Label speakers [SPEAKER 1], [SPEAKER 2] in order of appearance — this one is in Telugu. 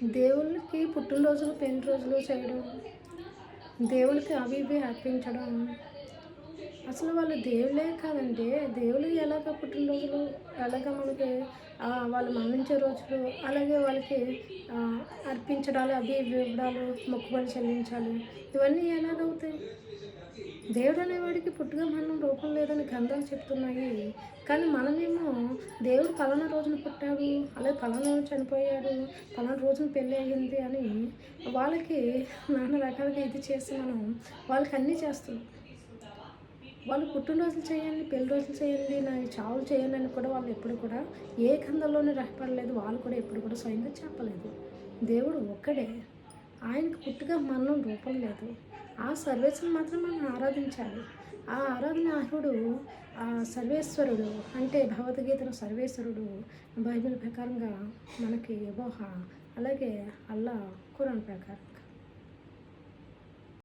[SPEAKER 1] దేవుళ్ళకి పుట్టినరోజులు, పెళ్లి రోజులు చేయడం, దేవుళ్ళకి అవి ఇవి అర్పించడం, అసలు వాళ్ళు దేవుళ్ళే కాదండి. దేవుళ్ళు ఎలాగ పుట్టినరోజులు, ఎలాగ మనకి వాళ్ళు మరణించే రోజులు, అలాగే వాళ్ళకి అర్పించడాలు, అవి ఇవి ఇవ్వడాలు, మొక్కుబడులు చెల్లించాలి. ఇవన్నీ ఎలాగవుతాయి? దేవుడు అనేవాడికి పుట్టుక మరణం రూపం లేదని గ్రంథాలు చెప్తున్నాయి. కానీ మనమేమో దేవుడు పలానా రోజున పుట్టాడు, అలాగే పలానా రోజు చనిపోయాడు, పలానా రోజున పెళ్ళి అయ్యింది అని వాళ్ళకి నానా రకాలుగా ఇది చేసి మనం వాళ్ళకి అన్నీ చేస్తున్నాం. వాళ్ళు పుట్టినరోజులు చేయండి, పెళ్లి రోజులు చేయండి, నా చావులు చేయండి అని కూడా వాళ్ళు ఎప్పుడు కూడా ఏ గ్రంథంలోనూ రాయబడలేదు. వాళ్ళు కూడా ఎప్పుడు కూడా స్వయంగా చెప్పలేదు. దేవుడు ఒక్కడే. ఆయనకు పుట్టుక మరణం రూపం లేదు. ఆ సర్వేశ్వరుని మాత్రం మనం ఆరాధించాలి. ఆ ఆరాధన అర్హుడు ఆ సర్వేశ్వరుడు, అంటే భగవద్గీతలో సర్వేశ్వరుడు, బైబిల్ ప్రకారంగా మనకి యెహోవా, అలాగే అల్లా ఖురాన్ ప్రకారం.